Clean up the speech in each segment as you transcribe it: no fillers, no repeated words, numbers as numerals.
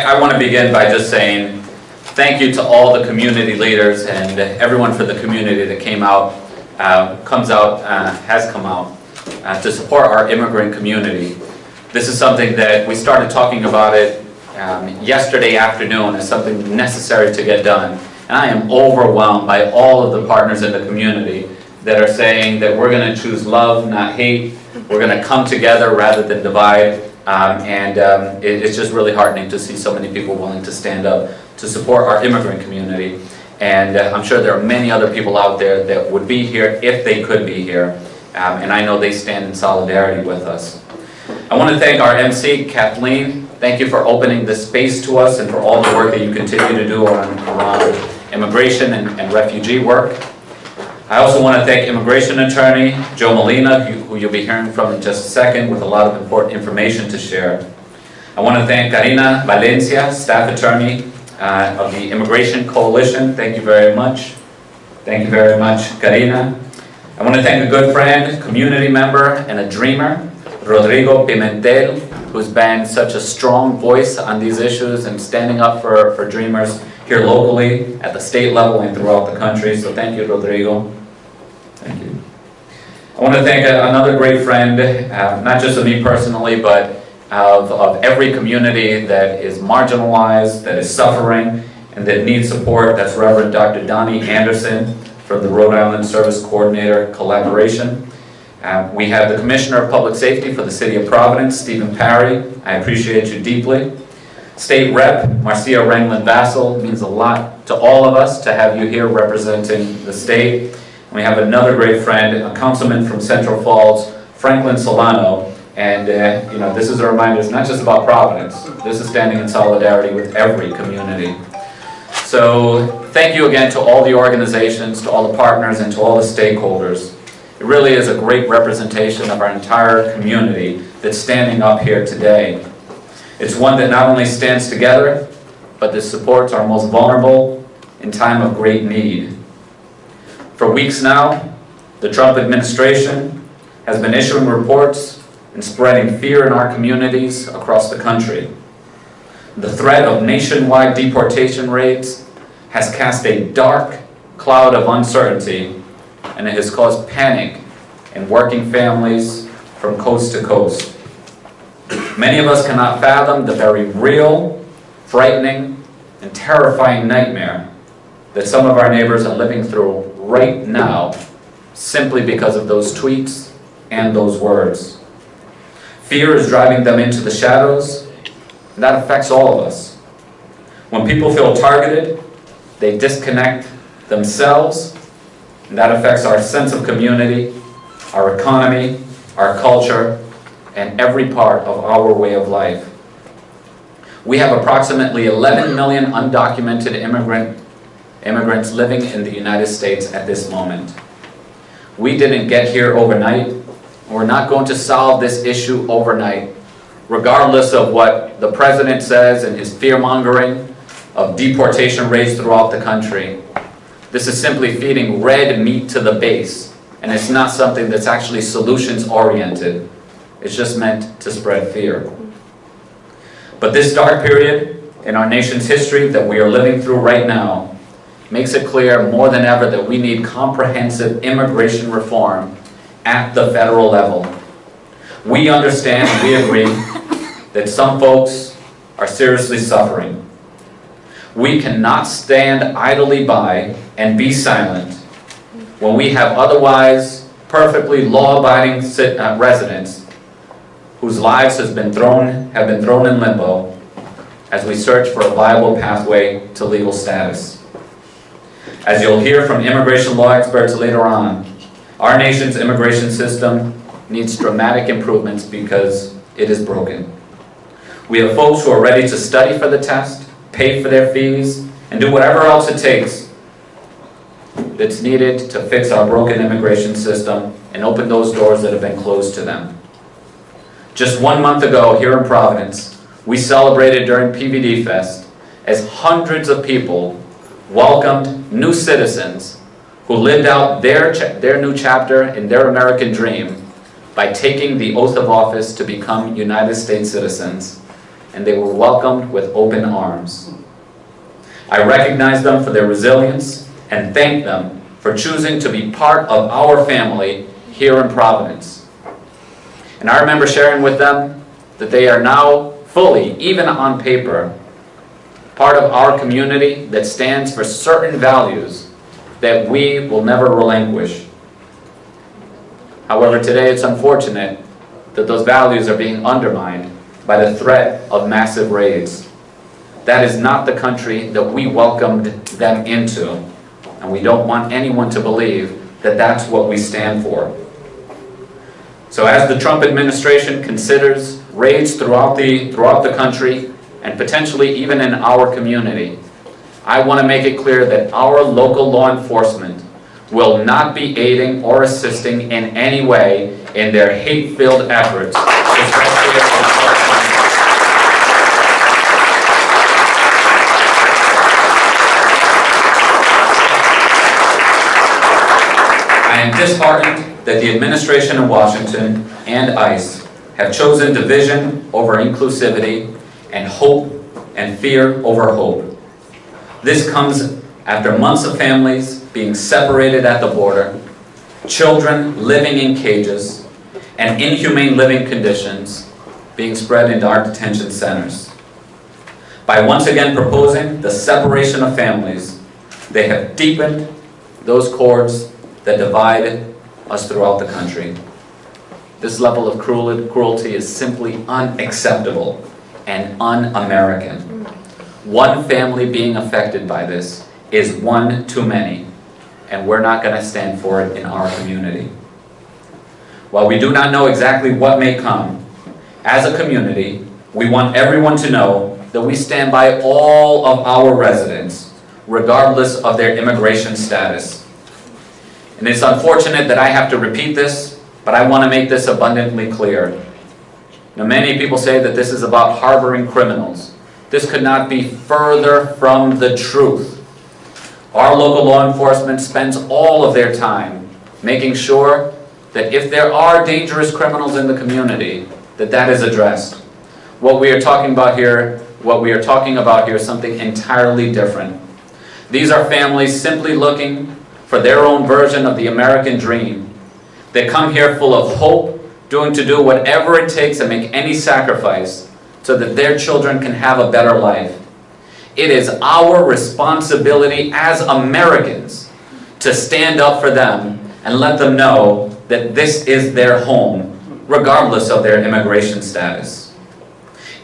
I want to begin by just saying thank you to all the community leaders and everyone for the community that has come out to support our immigrant community. This is something that we started talking about it yesterday afternoon as something necessary to get done. And I am overwhelmed by all of the partners in the community that are saying that we're going to choose love, not hate. We're going to come together rather than divide. It's just really heartening to see so many people willing to stand up to support our immigrant community. And I'm sure there are many other people out there that would be here if they could be here. And I know they stand in solidarity with us. I want to thank our MC, Kathleen. Thank you for opening this space to us and for all the work that you continue to do around immigration and refugee work. I also want to thank immigration attorney Joe Malina, who you'll be hearing from in just a second with a lot of important information to share. I want to thank Ena Valencia, staff attorney of the Immigration Coalition. Thank you very much. Thank you very much, Karina. I want to thank a good friend, community member, and a dreamer, Rodrigo Diamond, who's been such a strong voice on these issues and standing up for dreamers here locally, at the state level, and throughout the country. So thank you, Rodrigo. Thank you. I want to thank another great friend, not just of me personally, but of every community that is marginalized, that is suffering, and that needs support. That's Reverend Dr. Donnie Anderson from the Rhode Island Service Coordinator Collaboration. We have the Commissioner of Public Safety for the City of Providence, Stephen Parry. I appreciate you deeply. State Rep Marcia Langman Vasil. Means a lot to all of us to have you here representing the state. And we have another great friend, a councilman from Central Falls, Franklin Solano. And this is a reminder, it's not just about Providence. This is standing in solidarity with every community. So thank you again to all the organizations, to all the partners, and to all the stakeholders. It really is a great representation of our entire community that's standing up here today. It's one that not only stands together, but that supports our most vulnerable in time of great need. For weeks now, the Trump administration has been issuing reports and spreading fear in our communities across the country. The threat of nationwide deportation raids has cast a dark cloud of uncertainty, and it has caused panic in working families from coast to coast. Many of us cannot fathom the very real, frightening, and terrifying nightmare that some of our neighbors are living through right now simply because of those tweets and those words. Fear is driving them into the shadows, and that affects all of us. When people feel targeted, they disconnect themselves, and that affects our sense of community, our economy, our culture, and every part of our way of life. We have approximately 11 million undocumented immigrants living in the United States at this moment. We didn't get here overnight. We're not going to solve this issue overnight, regardless of what the president says and his fear-mongering of deportation raids throughout the country. This is simply feeding red meat to the base, and it's not something that's actually solutions-oriented. It's just meant to spread fear. But this dark period in our nation's history that we are living through right now makes it clear more than ever that we need comprehensive immigration reform at the federal level. We understand and we agree that some folks are seriously suffering. We cannot stand idly by and be silent when we have otherwise perfectly law-abiding residents whose lives have been thrown in limbo as we search for a viable pathway to legal status. As you'll hear from immigration law experts later on, our nation's immigration system needs dramatic improvements because it is broken. We have folks who are ready to study for the test, pay for their fees, and do whatever else it takes that's needed to fix our broken immigration system and open those doors that have been closed to them. Just 1 month ago here in Providence, we celebrated during PVD Fest as hundreds of people welcomed new citizens who lived out their new chapter in their American dream by taking the oath of office to become United States citizens and they were welcomed with open arms. I recognize them for their resilience and thank them for choosing to be part of our family here in Providence. And I remember sharing with them that they are now fully, even on paper, part of our community that stands for certain values that we will never relinquish. However, today it's unfortunate that those values are being undermined by the threat of massive raids. That is not the country that we welcomed them into, and we don't want anyone to believe that that's what we stand for. So as the Trump administration considers raids throughout the country, and potentially even in our community, I want to make it clear that our local law enforcement will not be aiding or assisting in any way in their hate-filled efforts, I am disheartened that the administration in Washington and ICE have chosen division over inclusivity and hope and fear over hope. This comes after months of families being separated at the border, children living in cages, and inhumane living conditions being spread into our detention centers. By once again proposing the separation of families, they have deepened those cords that divide us throughout the country. This level of cruelty is simply unacceptable and un-American. One family being affected by this is one too many, and we're not going to stand for it in our community. While we do not know exactly what may come, as a community, we want everyone to know that we stand by all of our residents, regardless of their immigration status. And it's unfortunate that I have to repeat this, but I want to make this abundantly clear. Now, many people say that this is about harboring criminals. This could not be further from the truth. Our local law enforcement spends all of their time making sure that if there are dangerous criminals in the community, that is addressed. What we are talking about here is something entirely different. These are families simply looking for their own version of the American dream. They come here full of hope, doing whatever it takes and make any sacrifice so that their children can have a better life. It is our responsibility as Americans to stand up for them and let them know that this is their home, regardless of their immigration status.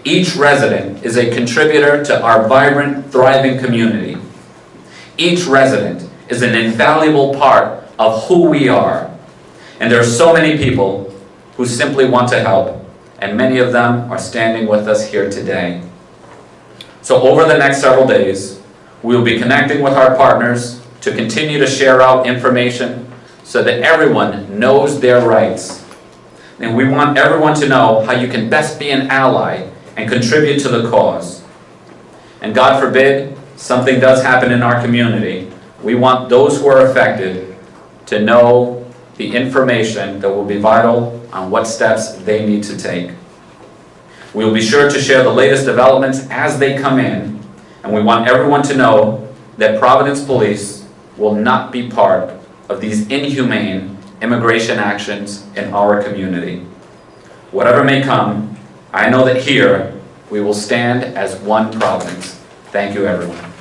Each resident is a contributor to our vibrant, thriving community. Each resident is an invaluable part of who we are. And there are so many people who simply want to help, and many of them are standing with us here today. So over the next several days, we will be connecting with our partners to continue to share out information so that everyone knows their rights. And we want everyone to know how you can best be an ally and contribute to the cause. And God forbid something does happen in our community, we want those who are affected to know the information that will be vital on what steps they need to take. We will be sure to share the latest developments as they come in, and we want everyone to know that Providence Police will not be part of these inhumane immigration actions in our community. Whatever may come, I know that here we will stand as one Providence. Thank you, everyone.